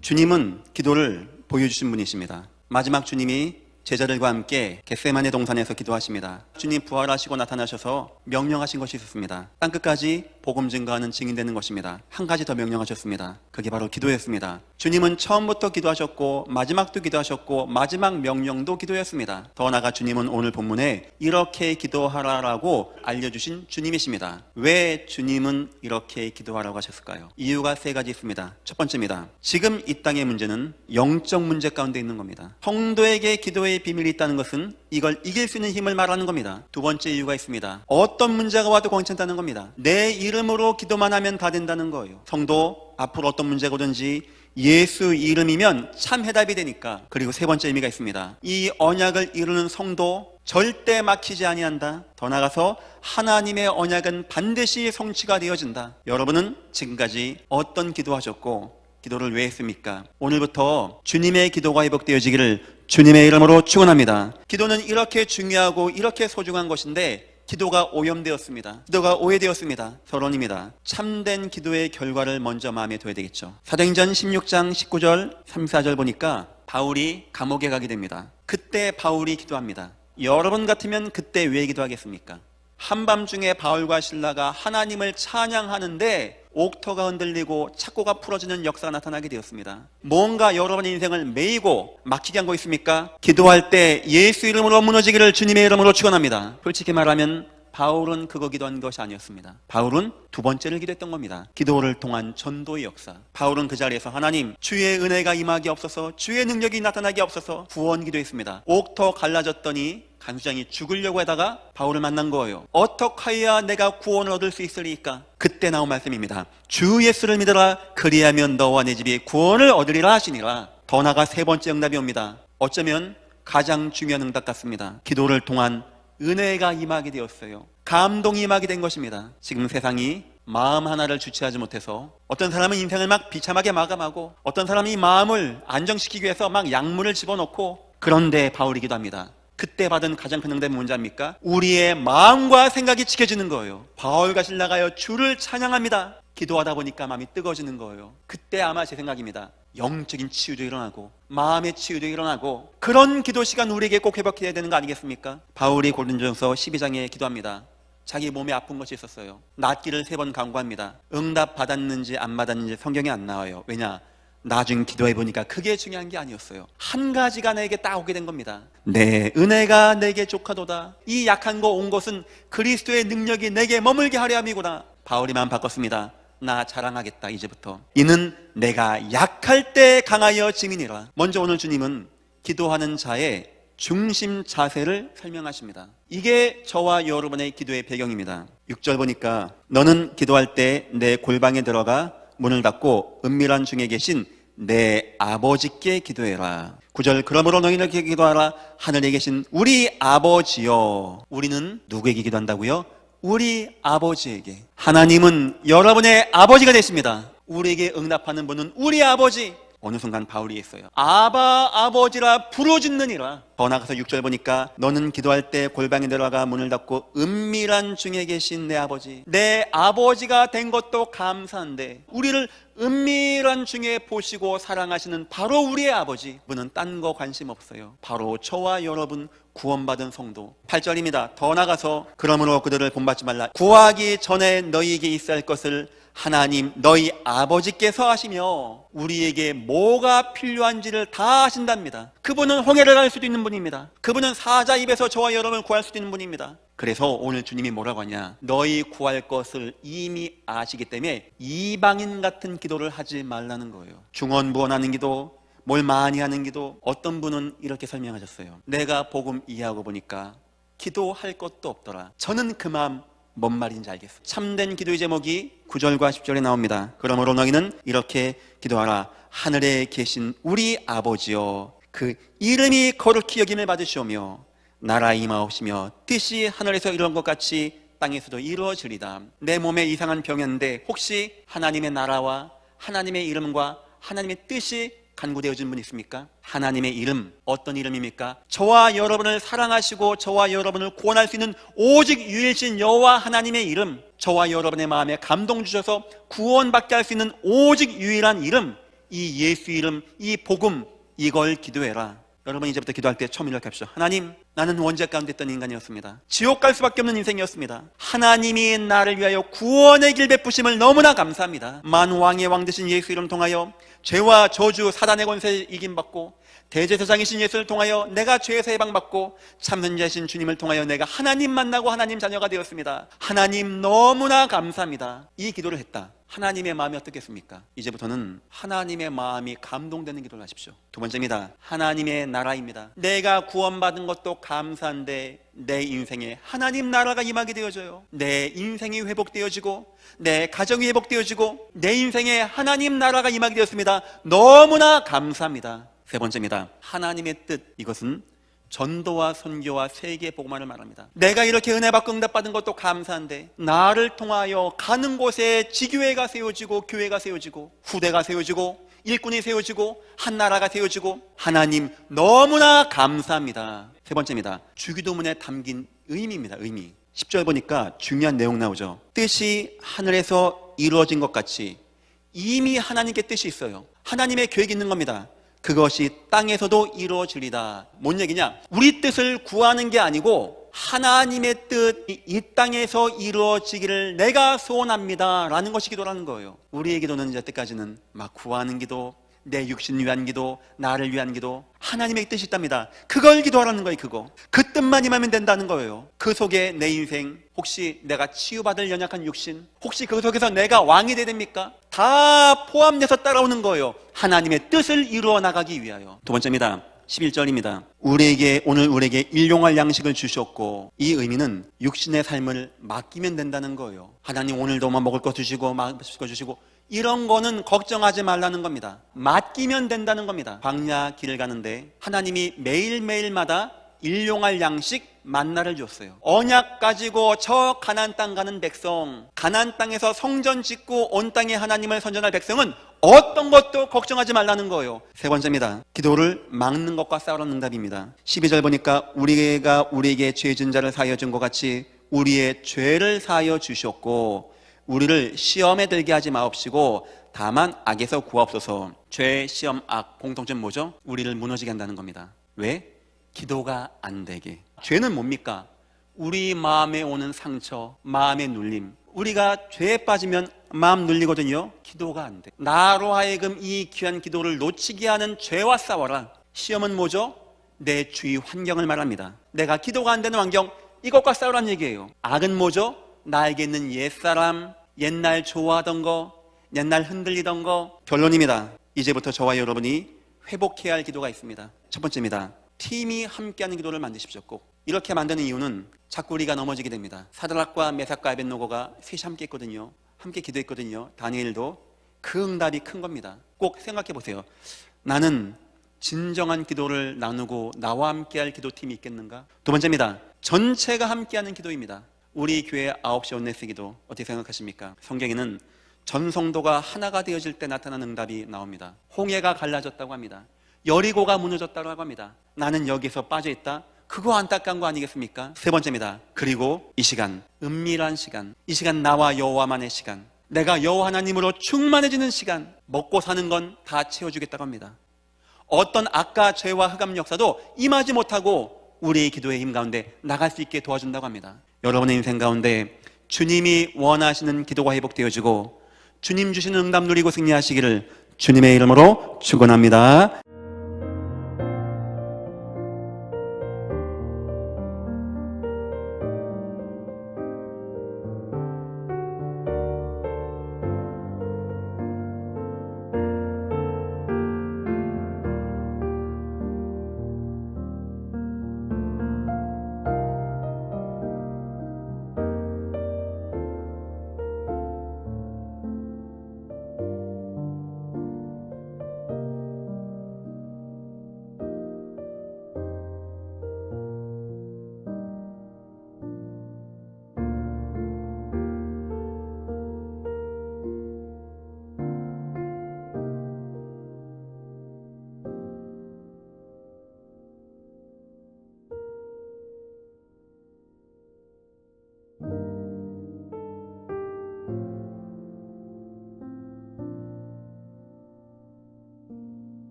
주님은 기도를 보여주신 분이십니다. 마지막 주님이 제자들과 함께 겟세마네 동산에서 기도하십니다. 주님 부활하시고 나타나셔서 명령하신 것이 있었습니다. 땅끝까지 복음 증거하는 증인되는 것입니다. 한 가지 더 명령하셨습니다. 그게 바로 기도였습니다. 주님은 처음부터 기도하셨고 마지막도 기도하셨고 마지막 명령도 기도였습니다. 더 나아가 주님은 오늘 본문에 이렇게 기도하라라고 알려주신 주님이십니다. 왜 주님은 이렇게 기도하라고 하셨을까요? 이유가 세 가지 있습니다. 첫 번째입니다. 지금 이 땅의 문제는 영적 문제 가운데 있는 겁니다. 성도에게 기도의 비밀이 있다는 것은 이걸 이길 수 있는 힘을 말하는 겁니다. 두 번째 이유가 있습니다. 어떤 문제가 와도 괜찮다는 겁니다. 내 이름으로 기도만 하면 다 된다는 거예요. 성도 앞으로 어떤 문제가 오든지 예수 이름이면 참 해답이 되니까. 그리고 세 번째 의미가 있습니다. 이 언약을 이루는 성도 절대 막히지 아니한다. 더 나아가서 하나님의 언약은 반드시 성취가 되어진다. 여러분은 지금까지 어떤 기도하셨고 기도를 왜 했습니까? 오늘부터 주님의 기도가 회복되어지기를 주님의 이름으로 축원합니다. 기도는 이렇게 중요하고 이렇게 소중한 것인데 기도가 오염되었습니다. 기도가 오해되었습니다. 결론입니다. 참된 기도의 결과를 먼저 마음에 둬야 되겠죠. 사도행전 16장 19절 3, 4절 보니까 바울이 감옥에 가게 됩니다. 그때 바울이 기도합니다. 여러분 같으면 그때 왜 기도하겠습니까? 한밤중에 바울과 실라가 하나님을 찬양하는데 옥토가 흔들리고 착고가 풀어지는 역사가 나타나게 되었습니다. 뭔가 여러분의 인생을 매이고 막히게 한 거 있습니까? 기도할 때 예수 이름으로 무너지기를 주님의 이름으로 축원합니다. 솔직히 말하면 바울은 그거 기도한 것이 아니었습니다. 바울은 두 번째를 기도했던 겁니다. 기도를 통한 전도의 역사. 바울은 그 자리에서 하나님 주의 은혜가 임하게 없어서, 주의 능력이 나타나게 없어서 구원 기도했습니다. 옥토 갈라졌더니 간수장이 죽으려고 하다가 바울을 만난 거예요. 어떻게 해야 내가 구원을 얻을 수 있으리까? 그때 나온 말씀입니다. 주 예수를 믿어라. 그리하면 너와 내 집이 구원을 얻으리라 하시니라. 더 나아가 세 번째 응답이 옵니다. 어쩌면 가장 중요한 응답 같습니다. 기도를 통한 은혜가 임하게 되었어요. 감동이 임하게 된 것입니다. 지금 세상이 마음 하나를 주체하지 못해서 어떤 사람은 인생을 막 비참하게 마감하고 어떤 사람이 마음을 안정시키기 위해서 막 약물을 집어넣고, 그런데 바울이 기도합니다. 그때 받은 가장 큰 응답이 뭔지 압니까? 우리의 마음과 생각이 지켜지는 거예요. 바울과 실라가요 주를 찬양합니다. 기도하다 보니까 마음이 뜨거워지는 거예요. 그때 아마 제 생각입니다. 영적인 치유도 일어나고 마음의 치유도 일어나고, 그런 기도 시간 우리에게 꼭 회복해야 되는 거 아니겠습니까? 바울이 고린도전서 12장에 기도합니다. 자기 몸에 아픈 것이 있었어요. 낫기를 3번 간구합니다. 응답 받았는지 안 받았는지 성경에 안 나와요. 왜냐? 나중에 기도해보니까 그게 중요한 게 아니었어요. 한 가지가 내게 딱 오게 된 겁니다. 내 은혜가 내게 족하도다. 이 약한 거 온 것은 그리스도의 능력이 내게 머물게 하려 함이구나. 바울이 마음 바꿨습니다. 나 자랑하겠다. 이제부터 이는 내가 약할 때 강하여 지민이라. 먼저 오늘 주님은 기도하는 자의 중심 자세를 설명하십니다. 이게 저와 여러분의 기도의 배경입니다. 6절 보니까 너는 기도할 때 내 골방에 들어가 문을 닫고 은밀한 중에 계신 내 아버지께 기도해라. 9절 그러므로 너희는 이렇게 기도하라. 하늘에 계신 우리 아버지여. 우리는 누구에게 기도한다고요? 우리 아버지에게. 하나님은 여러분의 아버지가 되십니다. 우리에게 응답하는 분은 우리 아버지. 어느 순간 바울이 했어요. 아바 아버지라 부르짖느니라. 더 나가서 6절 보니까 너는 기도할 때 골방에 들어가 문을 닫고 은밀한 중에 계신 내 아버지. 내 아버지가 된 것도 감사한데 우리를 은밀한 중에 보시고 사랑하시는 바로 우리의 아버지. 그분은 딴 거 관심 없어요. 바로 저와 여러분 구원받은 성도. 8절입니다. 더 나가서 그러므로 그들을 본받지 말라. 구하기 전에 너희에게 있어야 할 것을 하나님 너희 아버지께서 하시며 우리에게 뭐가 필요한지를 다 아신답니다. 그분은 홍해를 갈 수도 있는 분입니다. 그분은 사자 입에서 저와 여러분을 구할 수도 있는 분입니다. 그래서 오늘 주님이 뭐라고 하냐? 너희 구할 것을 이미 아시기 때문에 이방인 같은 기도를 하지 말라는 거예요. 중언부언하는 기도, 뭘 많이 하는 기도. 어떤 분은 이렇게 설명하셨어요. 내가 복음 이해하고 보니까 기도할 것도 없더라. 저는 그 마음 뭔 말인지 알겠어요. 참된 기도의 제목이 9절과 10절에 나옵니다. 그러므로 너희는 이렇게 기도하라. 하늘에 계신 우리 아버지여, 그 이름이 거룩히 여김을 받으시오며 나라 임하옵시며 뜻이 하늘에서 이루어진 것 같이 땅에서도 이루어지리다. 내 몸에 이상한 병이었는데 혹시 하나님의 나라와 하나님의 이름과 하나님의 뜻이 간구되어진 분 있습니까? 하나님의 이름, 어떤 이름입니까? 저와 여러분을 사랑하시고 저와 여러분을 구원할 수 있는 오직 유일신 여호와 하나님의 이름, 저와 여러분의 마음에 감동 주셔서 구원받게 할 수 있는 오직 유일한 이름, 이 예수 이름, 이 복음, 이걸 기도해라. 여러분 이제부터 기도할 때 처음 이렇게 합시다. 하나님, 나는 원죄 가운데 있던 인간이었습니다. 지옥 갈 수밖에 없는 인생이었습니다. 하나님이 나를 위하여 구원의 길 베푸심을 너무나 감사합니다. 만왕의 왕 되신 예수 이름 통하여 죄와 저주 사단의 권세에 이김받고 대제사장이신 예수를 통하여 내가 죄에서 해방받고 참선자이신 주님을 통하여 내가 하나님 만나고 하나님 자녀가 되었습니다. 하나님 너무나 감사합니다. 이 기도를 했다. 하나님의 마음이 어떻겠습니까? 이제부터는 하나님의 마음이 감동되는 기도를 하십시오. 두 번째입니다. 하나님의 나라입니다. 내가 구원받은 것도 감사한데 내 인생에 하나님 나라가 임하게 되어져요. 내 인생이 회복되어지고 내 가정이 회복되어지고 내 인생에 하나님 나라가 임하게 되었습니다. 너무나 감사합니다. 세 번째입니다. 하나님의 뜻, 이것은 전도와 선교와 세계 복음화를 말합니다. 내가 이렇게 은혜 받고 응답받은 것도 감사한데 나를 통하여 가는 곳에 지교회가 세워지고 교회가 세워지고 후대가 세워지고 일꾼이 세워지고 한 나라가 세워지고 하나님 너무나 감사합니다. 세 번째입니다. 주기도문에 담긴 의미입니다. 의미. 10절 보니까 중요한 내용 나오죠. 뜻이 하늘에서 이루어진 것 같이 이미 하나님께 뜻이 있어요. 하나님의 계획이 있는 겁니다. 그것이 땅에서도 이루어지리다. 뭔 얘기냐? 우리 뜻을 구하는 게 아니고 하나님의 뜻, 이 땅에서 이루어지기를 내가 소원합니다 라는 것이 기도라는 거예요. 우리의 기도는 여태까지는 막 구하는 기도, 내 육신을 위한 기도, 나를 위한 기도, 하나님의 뜻이 있답니다. 그걸 기도하라는 거예요. 그거. 그 뜻만 임하면 된다는 거예요. 그 속에 내 인생, 혹시 내가 치유받을 연약한 육신, 혹시 그 속에서 내가 왕이 돼야 됩니까? 다 포함돼서 따라오는 거예요. 하나님의 뜻을 이루어 나가기 위하여. 두 번째입니다. 11절입니다. 오늘 우리에게 일용할 양식을 주셨고, 이 의미는 육신의 삶을 맡기면 된다는 거예요. 하나님 오늘도 먹을 거 주시고 마실 거 주시고 이런 거는 걱정하지 말라는 겁니다. 맡기면 된다는 겁니다. 광야 길을 가는데 하나님이 매일매일마다 일용할 양식 만나를 줬어요. 언약 가지고 저 가나안 땅 가는 백성, 가나안 땅에서 성전 짓고 온 땅에 하나님을 선전할 백성은 어떤 것도 걱정하지 말라는 거예요. 세 번째입니다. 기도를 막는 것과 싸우라는 응답입니다. 12절 보니까 우리가 우리에게 죄 진 자를 사하여 준 것 같이 우리의 죄를 사하여 주셨고 우리를 시험에 들게 하지 마옵시고 다만 악에서 구하옵소서. 죄, 시험, 악 공통점 뭐죠? 우리를 무너지게 한다는 겁니다. 왜? 기도가 안 되게. 죄는 뭡니까? 우리 마음에 오는 상처, 마음의 눌림. 우리가 죄에 빠지면 마음 눌리거든요. 기도가 안 돼. 나로 하여금 이 귀한 기도를 놓치게 하는 죄와 싸워라. 시험은 뭐죠? 내 주위 환경을 말합니다. 내가 기도가 안 되는 환경, 이것과 싸우라는 얘기예요. 악은 뭐죠? 나에게 있는 옛사람, 옛날 좋아하던 거, 옛날 흔들리던 거. 결론입니다. 이제부터 저와 여러분이 회복해야 할 기도가 있습니다. 첫 번째입니다. 팀이 함께하는 기도를 만드십시오. 꼭. 이렇게 만드는 이유는 자꾸 우리가 넘어지게 됩니다. 사드락과 메삭과 아벳노고가 셋이 함께 했거든요. 함께 기도했거든요. 다니엘도. 그 응답이 큰 겁니다. 꼭 생각해 보세요. 나는 진정한 기도를 나누고 나와 함께할 기도팀이 있겠는가? 두 번째입니다. 전체가 함께하는 기도입니다. 우리 교회 9시 온네스 기도 어떻게 생각하십니까? 성경에는 전 성도가 하나가 되어질 때 나타나는 응답이 나옵니다. 홍해가 갈라졌다고 합니다. 여리고가 무너졌다고 합니다. 나는 여기서 빠져있다. 그거 안타까운 거 아니겠습니까? 세 번째입니다. 그리고 이 시간, 은밀한 시간, 이 시간 나와 여호와만의 시간, 내가 여호와 하나님으로 충만해지는 시간, 먹고 사는 건 다 채워주겠다고 합니다. 어떤 악과 죄와 흑암 역사도 임하지 못하고 우리의 기도의 힘 가운데 나갈 수 있게 도와준다고 합니다. 여러분의 인생 가운데 주님이 원하시는 기도가 회복되어지고 주님 주시는 응답 누리고 승리하시기를 주님의 이름으로 축원합니다.